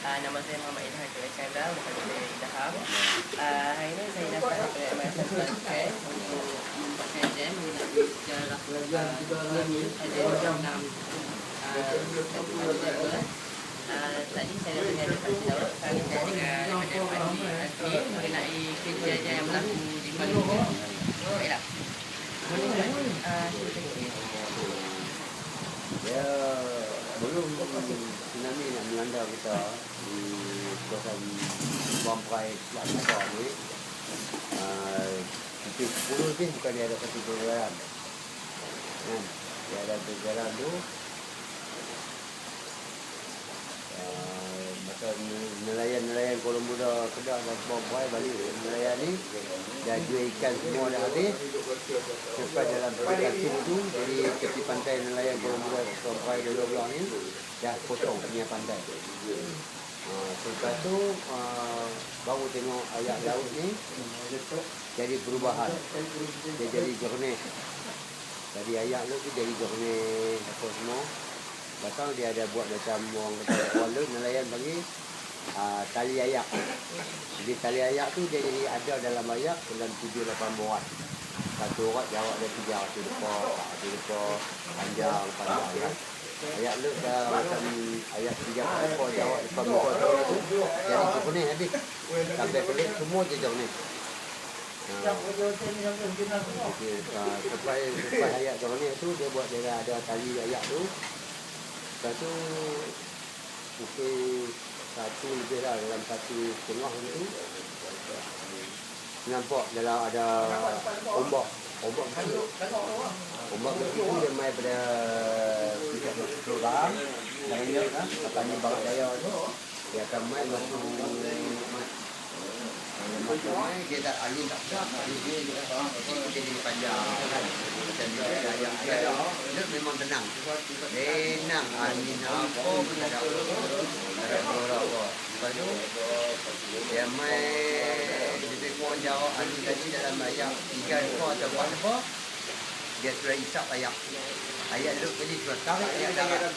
Nama saya Muhammad Ilham Iskandar daripada Dahab. Hari ini saya datang kepada MSN Podcast untuk buatkan jam mengenai sejarah Melayu ada 6 tadi saya dah tanya dekat Cina. Kali saya dengan daripada Pak Azmi mengenai kerja yang berlaku di Kuala Lumpur. Baiklah. Ya, belum tsunami nak melanda kita di kawasan Bampai Selatan ni. Tapi 10 lebih bukan dia ada satu pergerakan. Kan? Dia ada pergerakan tu. Macam nelayan-nelayan Kuala Muda, Kedah dan Bampai balik nelayan ni. Dah jual ikan semua dah habis. Sampai dalam pergerakan tu, jadi tepi pantai nelayan Kuala Muda sampai dua belah ni dah kosong punya pantai. Lepas tu baru tengok air laut ni jadi perubahan. Dia jadi jernih. Jadi air laut tu jadi jernih apa semua. Belakang dia ada buat macam orang kata Kuala nelayan bagi tali ayak. Jadi tali ayak tu dia jadi ada dalam ayak dalam 7-8 borat. Satu orang jawab dia 300 lekor, panjang kan. Ayak lu dah macam ayak 3 ekor jawab depan muka tu jadi jernih habis. Sampai pelik semua je jernih. Supaya ayak jernih tu dia buat dia ada tali ayak tu. Lepas tu mungkin satu lebih lah dalam 1.5 tu nampak dalam ada ombak kecil. Ombak kecil tu dia main pada lubang daya kan, katanya barat daya tu dia akan main masuk main dia tak alun tak besar, dia jadi panjang kan. Macam dia dia memang tenang angin apa pun tak ada apa. Lepas tu dia main lebih kurang jauh alun tadi dalam ayak 3 ekor atau 4 ekor dia sudah isap ayak duduk tadi sudah tarik ayak darat.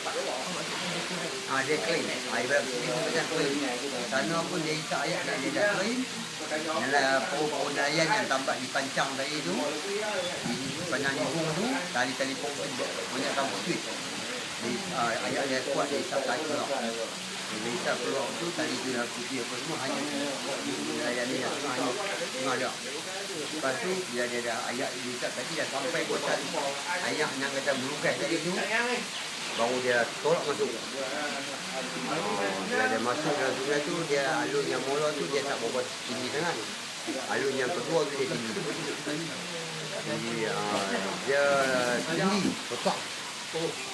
Dia clean. Ibarat sini macam clean. Sana pun dia isap ayak dan dia dah clean. Dalam pohon nelayan yang tampak dipancang tadi tu, di sepanjang hubung tu, tali-tali pohon tu banyak rambut switch. Ayak dia kuat, dia isap tarik keluar. Bila isap keluar tu, tali tu dah putih apa semua, hanya nelayan ni dah tengah ada. Lepas tu, bila dia dah ayak diisap tadi, dah sampai kotak ayak yang kata melukai tadi tu, baru dia tolak masuk. Bila dia masuk dalam sungai tu, dia alun yang mula tu dia tak berapa tinggi sangat. Alun yang kedua tu dia tinggi. Jadi dia tinggi, besar.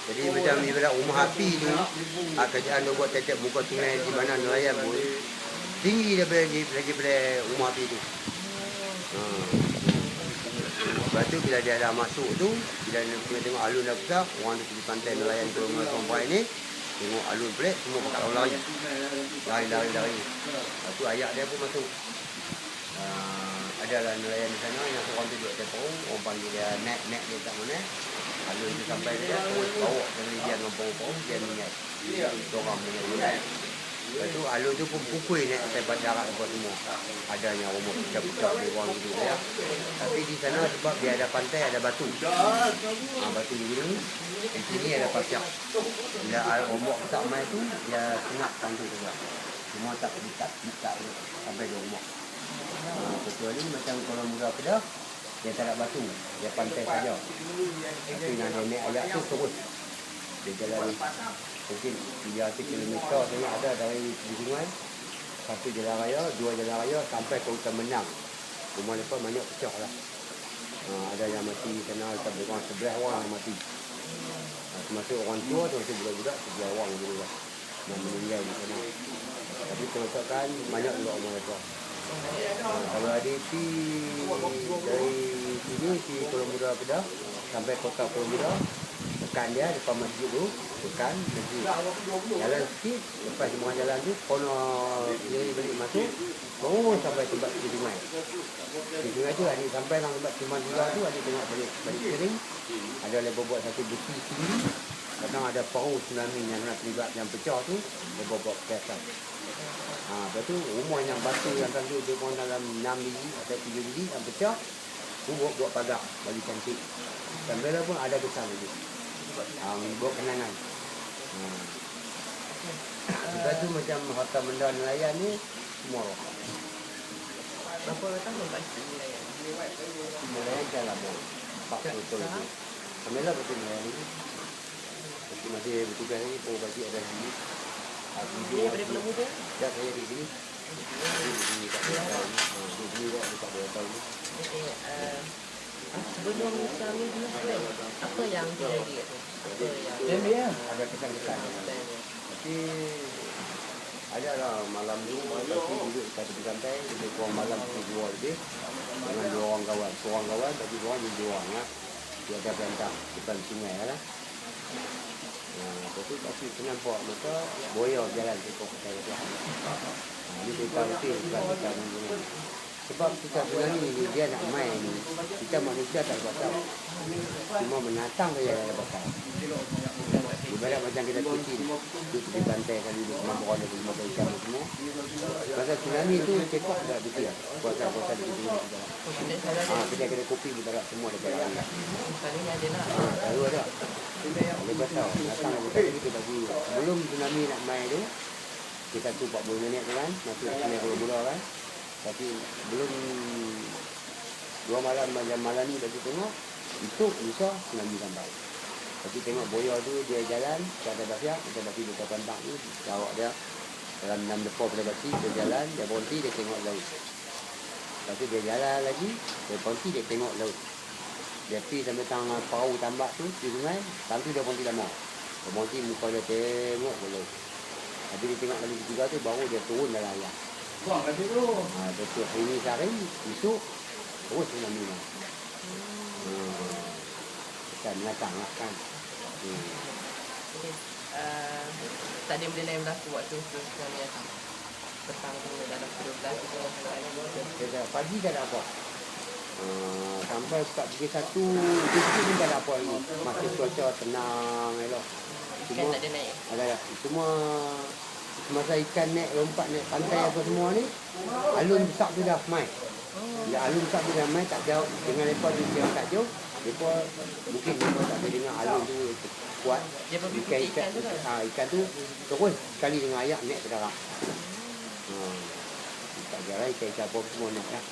Jadi macam ibarat rumah api tu, kerajaan dia buat tiap muka sungai di mana nelayan pun tinggi daripada rumah api tu. Lepas tu bila dia dah masuk tu, bila dia tengok alun dah besar, orang tu pergi pantai nelayan ke rumah sampai ni, tengok alun pelik, semua pakat lari. Lepas tu ayak dia pun masuk. Adalah nelayan di sana yang seorang tu duduk tepung, orang panggil dia net dia tak mana. Alun tu sampai dia, terus bawa dari dia dengan pohon-pohon, dia mengingat. Orang mengingat. Lepas tu alun tu pun pukul naik sampai darat apa semua. Adanya rumah pecah-pecah di orang tu ya. Tapi di sana sebab dia ada pantai, ada batu. Batu begini. Di sini ada pasir. Bila ombak besar main tu, dia sengap pantai tu. Semua tak dikat sampai di rumah. Kecuali macam Kuala Muda Kedah, dia tak ada batu, dia pantai saja. Tapi nak naik ayak tu terus. Dia jalan mungkin 3 kilometer saya ada dari sungai. 1 jalan raya, 2 jalan raya sampai ke hutan Menang. Rumah lepas banyak pecah lah. Ada yang mati sana, orang 11 orang yang mati. Termasuk orang tua, termasuk budak-budak, 11 orang dulu lah yang meninggal di sana. Tapi kerosakan banyak juga orang lepas. Kalau ada api dari sini di Kuala Muda Kedah sampai kota Kuala Muda, tekan dia depan masjid tu, tekan masjid. Jalan sikit, lepas semua jalan tu, kono kiri balik masuk, baru sampai tempat di sungai. Di sungai tu ada sampai lang tempat Timan Tula tu, ada tengok balik kering. Ada lepas buat satu besi tinggi, Kadang ada perahu tsunami yang nak terlibat yang pecah tu, dia bawa kesan. Lepas tu rumah yang batu yang tadi dia pun dalam 6 biji atau 7 biji yang pecah, tu buat pagar bagi cantik. Dan bila pun ada kesan lagi. Buat kenangan. Lepas tu macam Harta Benda Nelayan ni semua roh. Berapa tahun Pak Cik nelayan? Nelayan dah lama. 40 tahun tu. Kamilah betul nelayan ni. Masih bertugas lagi, pagi ada lagi. Ini daripada muda? Dah saya di sini. Di sini tak ada. Di sini tak ada tahun ni. Okey, sebelum kami dulu apa yang terjadi kat tu? Apa yang Ada kesan-kesan. Tapi ada lah malam tu, tapi duduk kat tepi pantai, lebih kurang malam pukul 2 lebih dengan 2 orang kawan. Seorang kawan, tapi 2 orang jadi 2 orang lah. Dia ada pelantar depan sungai lah. Lepas tu kasi penampak maka boya jalan tekok saya tu. Ini cerita mesti kita mengenai. Sebab kita sebenarnya ni dia nak main ni, kita manusia tak bakal. Cuma menatang saja yang bakal. Ibarat macam kita kucing, duduk di pantai kali duduk mampu ada di mata ikan semua. Pasal tsunami tu tekok tak betul. Kuasa-kuasa di sini juga. Kedai-kedai kopi kita tak semua dekat dalam. Kali ni ada nak. Lalu ada. Lepas tu, datang kita bagi. Sebelum tsunami nak main tu, kita tu 40 minit tu kan, masuk sungai Pulau kan. Tapi belum 2 malam macam malam ni bagi tengok, itu lusa tsunami sampai. Tapi tengok boya tu dia jalan, kita ada basiak, kita bagi dekat pantak ni, jawab dia dalam 6 depa pada basi, dia jalan, dia berhenti, dia tengok laut. Lepas tu dia jalan lagi, dia berhenti, dia tengok laut. Dia pergi sampai tangan perahu tambak tu di sungai, tangan tu dia berhenti lama. Dia berhenti muka dia tengok ke laut. Tapi dia tengok kali ketiga tu baru dia turun dalam air. Buang kat situ. Betul. Ini sehari, esok terus tsunami lah. Kan menatang lah kan. Okey. Tadi boleh lain berlaku waktu tu tsunami datang. Petang tu dalam 12 tu. Pagi tak ada apa. Sampai pukul 1 pun tak ada apa lagi. Masih cuaca tenang elok. Ikan tak ada naik. Ada. Cuma masa ikan naik lompat naik pantai apa semua ni, alun besar tu dah mai. Ya alun besar tu dah mai tak jauh dengan lepas tu dia tak jauh. Lepas mungkin mereka tak boleh dengar alun tu kuat. Dia pergi ikan tu kan? Ikan tu terus sekali dengan ayak naik ke darat. Tak jalan ikan apa semua naik lah.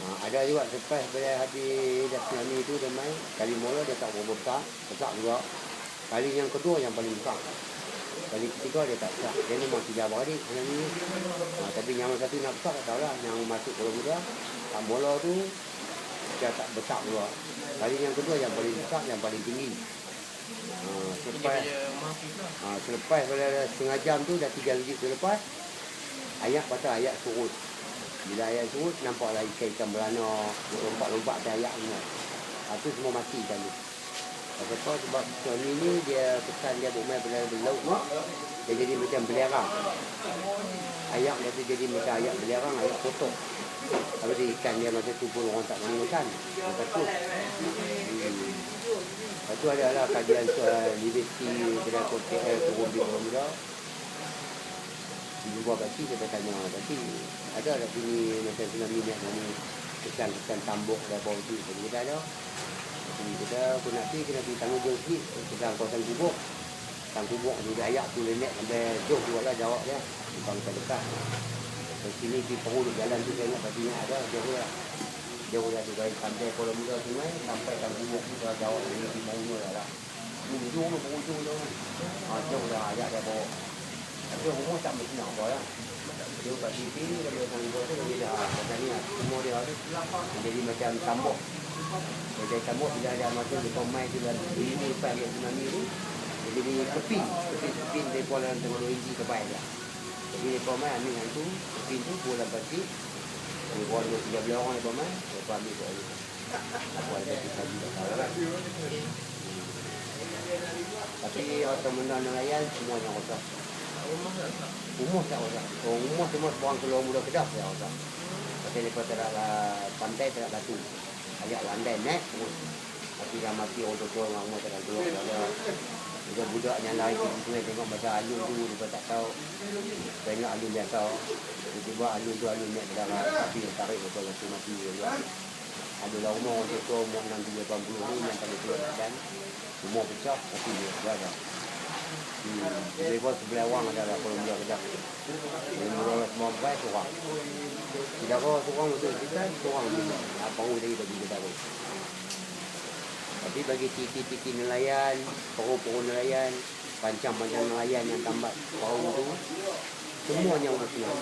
Ada juga selepas bila habis dah tsunami tu dia main, kali mula dia tak berapa besar juga. Kali yang kedua yang paling besar. Kali ketiga dia tak besar. Dia memang 3 beradik tsunami ni. Tapi yang satu nak besar tak tahulah. Yang masuk Pulau Muda, tak bola tu dia tak besar juga. Kali yang kedua yang paling besar, yang paling tinggi. Selepas pada setengah jam tu dah 3 biji selepas, ayak patah ayak surut. Bila ayak surut, nampaklah ikan-ikan berana lompat-lompat ke ayak semua. Itu semua mati ikan tu. Sebab tsunami ni dia kesan dia bermain pada laut tu, dia jadi macam belerang. Ayak dia tu jadi macam ayak belerang, ayak kotor. Habis ikan dia masa tu pun orang tak makan ikan. Dia takut. Lepas tu adalah kajian soal universiti kedai KL turun di Pulau Muda. Jumpa kat sini, kita tanya kat sini. Ada tak sini macam tsunami ni kesan-kesan tambuk dan bawah tu. Jadi kita ada. Jadi kita pun nak pergi tanggung jawab sikit. Kita kawasan kubuk. Tang kubuk ni dia ayak tu lenek sampai jauh juga lah jawab dia. Bukan dekat. Dari sini di perlu jalan tu saya ingat pasti ada jauh lah. Jauh lah dari pantai Pulau Muda sungai sampai tang kubuk tu jawab ni di mana lah. Ujung tu. Jauh lah ayak dia bawa. Tapi rumah tak mesti nak apa lah. Dia kat sini, dia tang kubuk tu dia dah macam ni lah. Semua dia ada. Jadi macam tambuk. Jadi tambuk bila ada masa dia main tu dan ini lepas dia tsunami tu. Jadi keping dia pun dalam tengah inji kebaik lah. Jadi dia main ambil yang tu, keping tu pulang pasti. Dia buat 13 orang dia main, dia ambil tu aja. Buat dia lagi dah. Tapi orang benda nelayan semua yang rosak. Rumah tak rosak. Rumah semua orang keluar muda Kedah tak rosak. Tapi lepas terak pantai terak batu. Ayat landai naik semua. Tapi dah mati orang tua dengan rumah terak keluar. Budak-budak yang lari pergi sungai tengok macam alun tu, dia tak tahu. Tengok alun biasa. Tiba-tiba alun tu alun naik ke darat, tapi yang tarik betul rasa mati juga. Adalah rumah orang tua umur 60-80 ni yang tak boleh keluar dan rumah pecah, tapi dia jaga. Dia buat sebelah orang adalah kalau dia kedah. Dia mula semua baik seorang. Tidak kau seorang untuk kita, seorang juga. Apa orang tadi bagi kita tahu. Tapi bagi titi-titi nelayan, perahu-perahu nelayan, pancang-pancang nelayan yang tambat perahu tu, semuanya orang tua.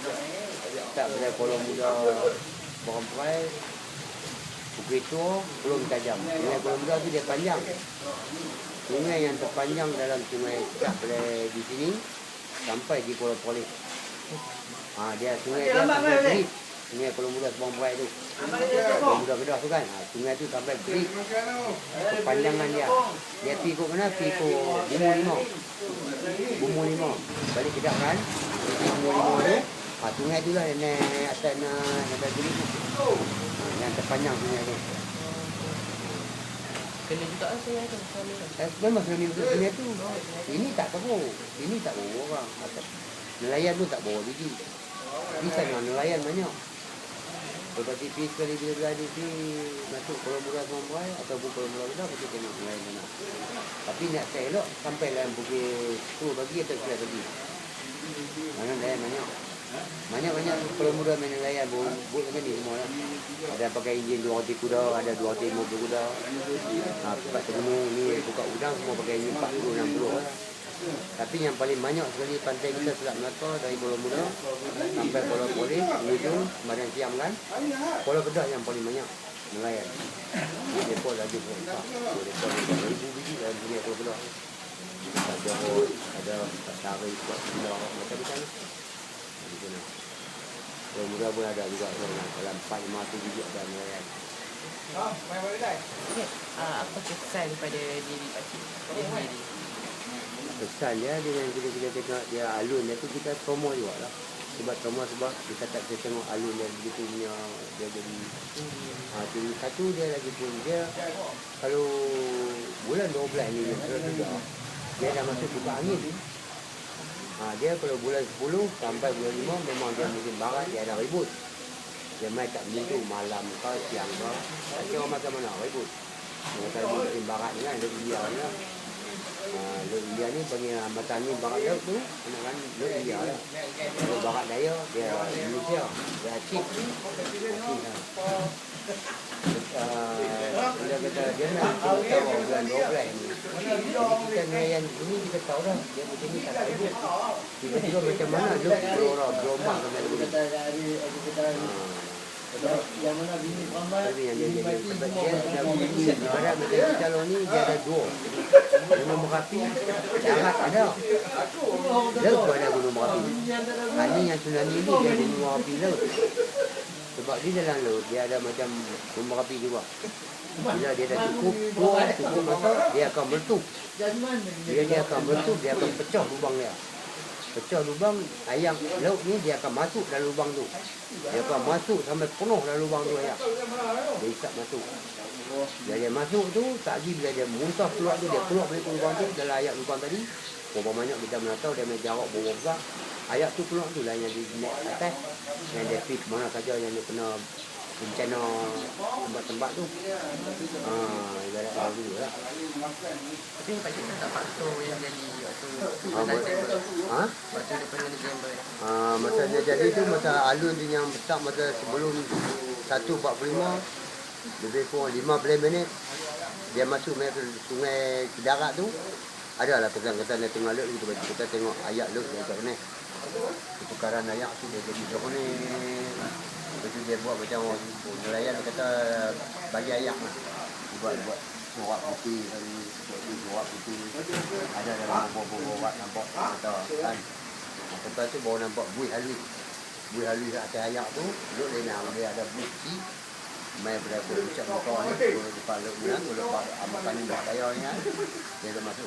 Tak boleh kalau muda berempai, bukit tu belum tajam. Sungai Kuala Muda tu dia panjang. Sungai yang terpanjang dalam sungai tak boleh di sini sampai di Kuala Polis. Dia sungai dia sampai Berit. Sungai Kuala Muda Sebang Perai tu. Kuala Muda Kedah tu kan. Sungai tu sampai Berit. Kepanjangan dia. Dia pergi ikut mana? Pergi ikut Bumur Limau. Bumur Limau. Balik Kedah kan. Pergi Bumur Limau tu. Sungai tu lah yang naik atas sampai Berit tu. Yang terpanjang sungai tu. Kena juga sungai tu. Memang sungai tu. Ini tak tahu. Ini tak bawa orang. Nelayan tu tak bawa biji. Bisa dengan nelayan banyak. Lepas TV sekali bila ada di masuk Kuala Muda Sebang Perai ataupun Kuala Muda Kedah kita tengok nelayan banyak. Tapi nak saya elok sampai dalam pukul 10 pagi atau 11 pagi. Mana nelayan banyak. Banyak-banyak Kuala Muda main nelayan bot macam ni semua lah. Ada pakai enjin 2 roti kuda, ada 2 roti 50 kuda. Sebab tergunung ni buka udang semua pakai enjin 40-60 lah. Tapi yang paling banyak sekali pantai kita Selat Melaka dari Kuala Muda sampai Kuala Polis, menuju Badan Siam kan. Kuala Kedah yang paling banyak nelayan. Depot lagi besar. Depot 2,000 biji dalam dunia Kuala Kedah. Ada hot, ada tarik buat gila macam-macam. Kuala Muda pun ada juga dalam 4-5 biji ada nelayan. Apa kesan pada diri pakcik sendiri? Pesan dia dengan kita tengok dia alun dia tu kita trauma juga lah. Sebab kita tak bisa tengok alun dia begitu punya dia jadi tinggi satu dia lagi pun dia kalau bulan 12 ni dia dah masuk buka angin. Dia kalau bulan 10 sampai bulan 5 memang dia musim barat dia ada ribut. Dia main tak menentu malam ke siang ke. Tak kira macam mana ribut. Kalau musim barat ni kan dia biar ni lah. Laut India ni panggil mata ni barat laut tu kan laut India lah. Kalau barat daya dia Indonesia dia Aceh lah. Dia kata dia nak tahu bulan 12 ni. Jadi kita nelayan ini kita tahu dah dia macam ni tak ada ribut. Tiba-tiba macam mana laut berorang berombak sampai begini. Yang mana bini ramai yang dia dah bunyi ibarat macam calon ni dia ada dua Gunung Merapi darat ada laut tu ada Gunung Merapi ini yang tsunami ni dia Gunung Merapi laut sebab di dalam laut dia ada macam Gunung Merapi juga bila dia dah cukup masa dia akan meletup dia akan meletup dia akan pecah lubang dia ayam laut ni dia akan masuk dalam lubang tu. Dia akan masuk sampai penuh dalam lubang tu ayam. Dia isap masuk. Bila dia masuk tu, tak lagi bila dia muntah keluar tu, dia keluar balik ke lubang tu dalam ayam lubang tadi. Berapa banyak kita menatau dia main jarak berapa besar. Ayam tu keluar tu lah yang dia naik atas. Yang dia pergi mana saja yang dia kena bencana tempat-tempat tu. Ibarat kalau dulu lah. Tapi pakcik tak faktor yang jadi waktu dia pernah Disember. Masa dia jadi tu masa alun dia yang besar masa sebelum 1.45 lebih kurang 15 minit dia masuk ke sungai Darat tu adalah kesan-kesan dia tengok laut gitu kita tengok ayak laut dia kat mana pertukaran ayak tu dia jadi macam ni. Lepas tu dia buat macam orang nelayan kata bagi ayak lah buat borak putih borak putih ada dalam borak nampak kata kan. Lepas tu baru nampak buih halus atas ayak tu duduk dia ada buih kecil main pada puncak muka ni depan laut ni kan lepas amakan ni buat daya ni kan dia dah masuk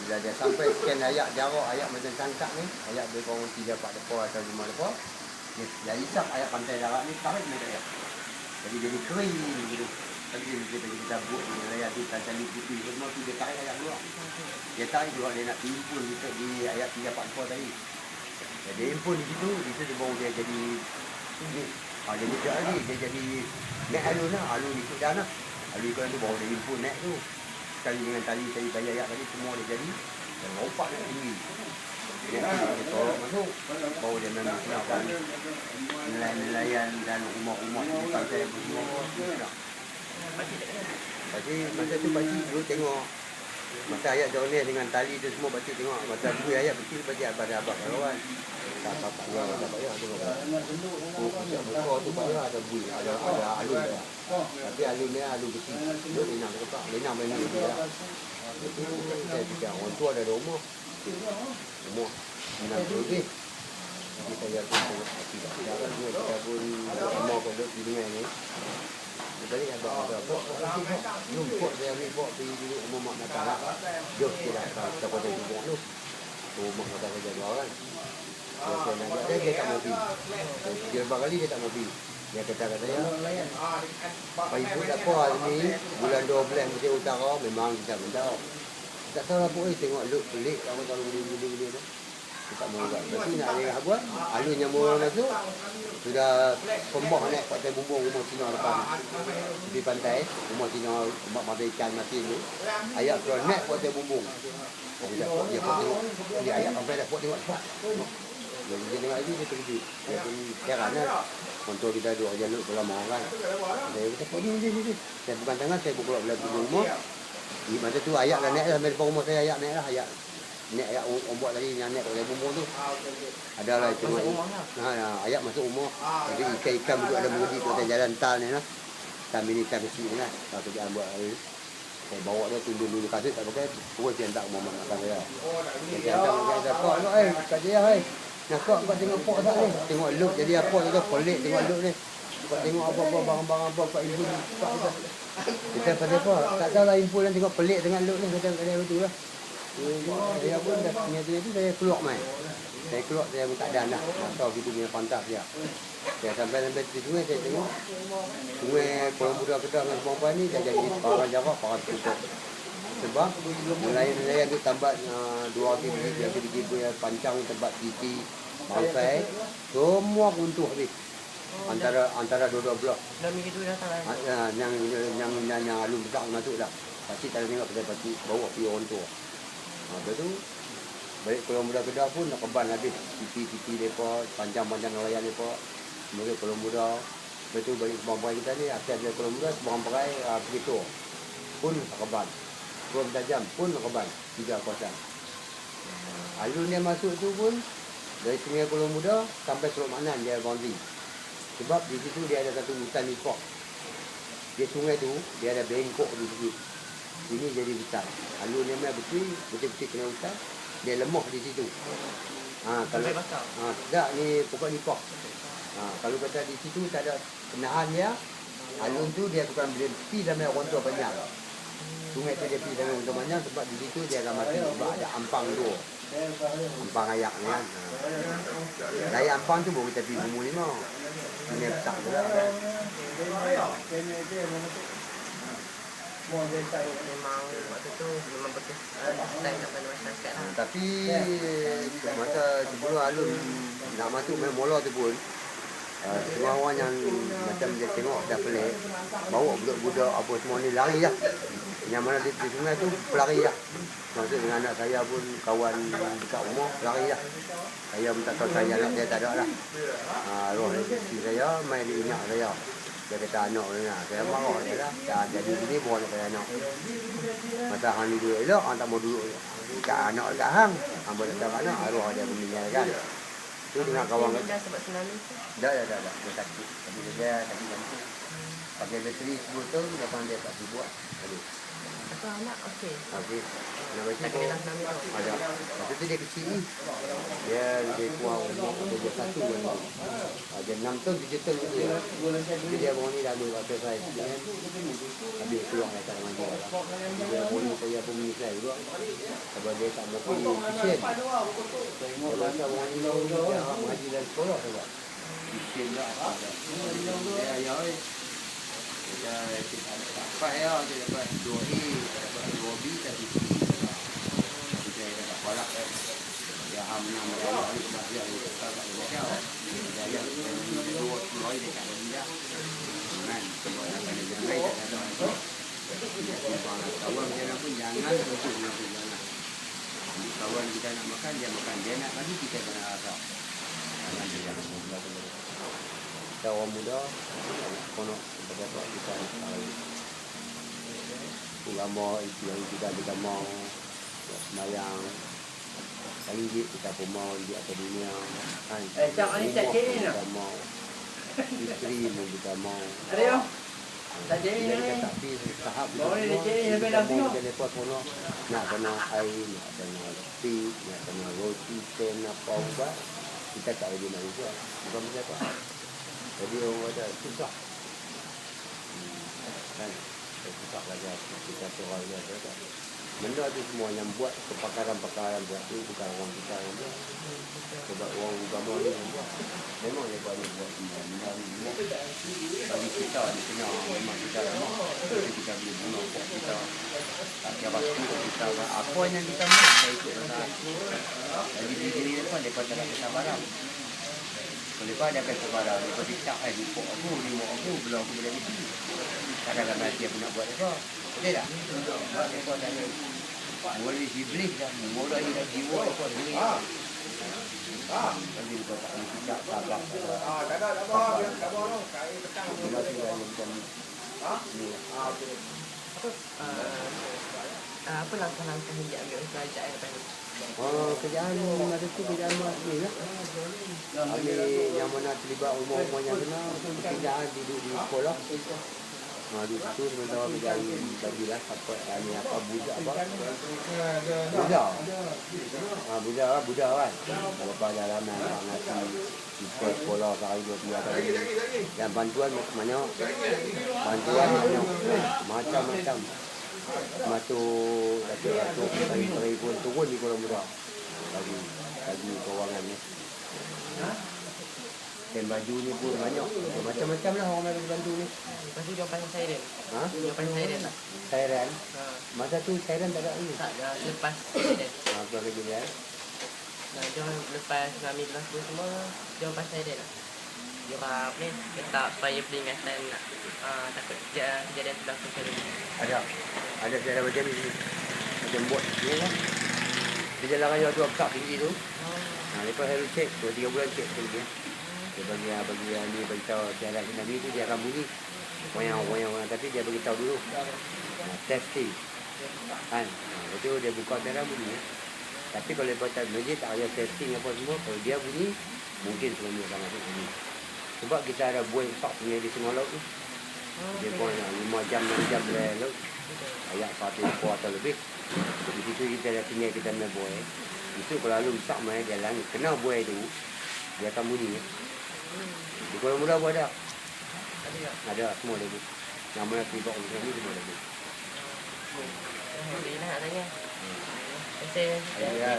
bila dia sampai sekian ayak jarak ayak macam tangkap ni ayak dia kurang 3-4 depa atau 5 depa dia hisap ayak pantai darat ni tarik macam ayak jadi kering gitu Tadi kita buat nelayan tu tali putih semua tu dia tarik ayat keluar. Dia tarik keluar dia nak timpun kita di ayat 344 tadi. Dia impun di situ baru dia jadi ni. Dia tidak lagi, dia jadi net alun lah, alun ikut dah lah. Alun ikut tu baru dia impun net tu. Sekali dengan tali ayat tadi semua dia jadi dan lompat nak tinggi. Net tu dia tolak masuk, baru dia memang senangkan nelayan dan umat-umat di pantai semua senang. Pakcik masa tu pakcik dulu tengok masa ayat jauh ni dengan tali tu semua pakcik tengok masa dulu ayat kecil pakcik abang kawan tak payah tengok buka tu payah ada bui ada alun dia tapi alun ni alun kecil dia lenang tempat lenang main ni dia itu saya fikir orang tua ada rumah menang lebih jadi saya pun tengok tidak kan kita pun mau pondok di dunia ni. Jadi abang ada numpuk dia ambil buat pergi dulu mak datang lah. Jom kita tak boleh buat tu. Mak datang kerja dua kan. Dia nak dia tak mau pergi. Dia berapa kali dia tak mau pergi. Dia kata saya, pagi pun tak apa ni bulan 12 Mesir Utara memang kita benda. Tak tahu apa tengok look pelik kamu tahu beli tu. Tak mau buat. Berarti nak ada apa? Alun yang mula masuk sudah pembah naik pantai bumbung rumah Cina depan di pantai rumah Cina mak mata ikan mati tu ayat keluar naik pantai bumbung dia pot tengok dia ayat sampai dah pot tengok dia tengok lagi dia pergi dia pun heran lah kontrol kita duduk jalur lama kan saya kata pot ni saya bukan tangan saya buka belah rumah di masa tu ayat dah naik sampai depan rumah saya ayat naik lah ayat orang buat tadi yang naik kat bumbung tu. Adalah itu. Ayat masuk rumah. Jadi ikan-ikan duduk ada mengundi kat jalan tal ni lah. Kami ni ikan kecil ni lah. Kalau kerjaan buat hari. Saya bawa dia tunduk dulu kasut tak pakai. Terus dia hantar rumah makan saya. Dia hantar makan saya. Kak lu kat dia nak kak tengok pok tak ni. Tengok look jadi apa tu pelik tengok look ni. Kak tengok apa-apa barang-barang apa kat ibu ni. Kita pasal apa? Tak tahu lah info dan tengok pelik dengan look ni. Kata betul lah. Saya pun dah punya tu saya keluar main. Saya keluar saya pun tak ada nak tahu gitu punya pantas dia. Saya sampai di sungai saya tengok sungai Pulau Muda Kedah dengan Sembawang ni dah jadi parang jarak parang tutup. Sebab nelayan tu tambat 2 kg punya pancang tempat titi bangkai semua runtuh habis. Antara dua-dua blok. Dah minggu tu datang lah. Yang alun besar masuk dah. Pakcik tak tengok pasal pakcik bawa pergi orang tua. Lepas tu balik Pulau Muda Kedah pun nak keban habis titi-titi mereka, panjang-panjang nelayan mereka kemudian Pulau Muda. Lepas tu balik Sembawang kita ni atas dari Pulau Muda Sembawang Perai begitu pun nak keban Pulau Tajam pun nak keban 3 kawasan. Alun dia masuk tu pun dari sungai Pulau Muda sampai Teluk Maknan dia boundary sebab di situ dia ada satu hutan ikok di sungai tu dia ada bengkok di situ. Ini jadi besar. Alun ni memang betul-betul kena hutan. Dia lemah di situ. Kalau tak ni pokok nipah. Kalau kata di situ tak ada penahan dia, alun tu dia bukan berhenti dalam orang tua banyak. Sungai tu dia pergi dalam orang tua banyak sebab di situ dia akan mati sebab ada ampang tu. Ampang ayak ni kan. Dari ampang tu baru kita pergi Bumbu 5. Sungai besar tu lah. Memang waktu tu memang betul style nak pada masyarakat lah. Tapi masa sebelum alun nak masuk main bola tu pun semua orang yang macam dia tengok dah pelik bawa budak-budak apa semua ni lari lah. Yang mana di sungai tu pelari lah. Maksud dengan anak saya pun kawan dekat rumah lari lah. Saya pun tak tahu saya anak dia tak ada lah. Roh isteri saya main di ingat saya. Dia kata anak dia nak. Saya marah dia lah. Jadi sini buat anak anak. Masa hang ni duduk elok, hang tak mau duduk kat anak dekat hang. Hang boleh datang anak, arwah dia meninggalkan. Tu dengan kawan dah sebab tsunami tu. Dah. Dia sakit. Tapi dia sakit jantung. Pakai bateri sebut tu, depan dia tak dibuat. Atau anak okey. Okey. Nak baca Tak kena tsunami tu. ada. Lepas tu dia kecil ni. Dia lebih kurang umur dia 1 kan. Dia 6 tahun 7 tahun tu. Jadi dia baru ni dah ambil waktu saya kan. Habis keluar dekat dengan dia. Dia pun saya pun menyesal juga. Sebab dia tak mampu efisien. Saya rasa orang ni dia mengaji dalam sekolah sebab efisien tak apa. Dia ayah Kita dapat ya, kita dapat 2A, dapat 2B, tapi kita dapat kolak ya. Ya, ham-ham, ya, tak macam. Kita yang dua dekat dia. Kan, sebab nak kena jaga tak ada apa. Kawan kita pun jangan untuk jangan. Kawan kita nak makan, dia makan. Dia nak lagi, kita kena rasa. Jangan dia jangan mudah. Kita orang muda, kono beberapa kita ulama yang kita mau semayang kali kita pun mau di akademia kan. Kita mau isteri pun kita mau. Jadi tapi tahap kita lepas kono nak kena air, nak kena api, nak kena roti, apa ubah kita tak boleh nak buat. Bukan macam tu. Jadi orang ada susah. Kan? Susah lagi kita soal dia ada. Benda tu semua yang buat kepakaran-pakaran buat tu bukan orang kita yang buat. Sebab orang agama ni yang buat. Memang dia buat benda bagi kita di sini memang kita lemah. Jadi kita boleh bunuh kita. Tak kira waktu kita apa yang kita mahu saya ikut rasa. Jadi diri depan depan tak kita barang. Lepas ada kata barang, lepas dia tak di pok aku, di mak aku, belum aku boleh mesti. Kadang-kadang dia pun nak buat apa. Betul tak? Sebab dia pun ada boleh iblis dah, mula dia dah jiwa apa duit. Tapi dia tak boleh tidak sabar. Tak ada. Kain petang. Masih ada macam ni. Apa langkah-langkah yang diambil oleh kerajaan lepas ni? Kerjaan masa tu kerjaan buat ni lah. Ada yang mana terlibat umur-umur yang kena kerjaan duduk di sekolah. Di situ sementara kerjaan bagilah apa budak apa. Budak kan. Lepas dalam nak ngasih di sekolah kali 2 kali. Dan bantuan banyak. Bantuan macam-macam. Masuk dari pun turun di Kuala Muda bagi kewangan ni. Dan baju ni pun banyak macam-macam lah orang bagi bantu ni. Lepas tu dia pasang siren. Dia pasang siren tak? Siren? Masa tu siren tak ada ni? Tak, lepas siren. Apa kerja dia? Dia lepas tsunami berlaku semua, dia pasang siren lah. Dia apa ni, letak supaya peringatan takut kejadian tu berlaku sekali. Ada siren macam ni. Macam bot ni lah. Dia jalan raya tu akak tinggi tu. Lepas saya cek, 2-3 bulan cek sekali dia. Dia bagi ni beritahu siaran tsunami tu dia akan bunyi. Wayang tapi dia beritahu dulu. Testing. Kan? Lepas tu dia buka siaran bunyi. Tapi kalau lepas masjid tak ada testing apa semua, kalau dia bunyi, mungkin tsunami akan masuk bunyi. Sebab kita ada buai besar punya di tengah laut tu. Dia pun 5 jam, 6 jam dari laut. Ayat 1 ekor atau lebih. Di situ kita ada tinggal kita main buai. Itu kalau lalu besar main jalan, kena buai tu, dia akan bunyi. Di Kuala Muda pun ada. Ada semua ada. Nama terlibat orang ni semua ada. Alhamdulillah nak tanya. Terima kasih. Ya.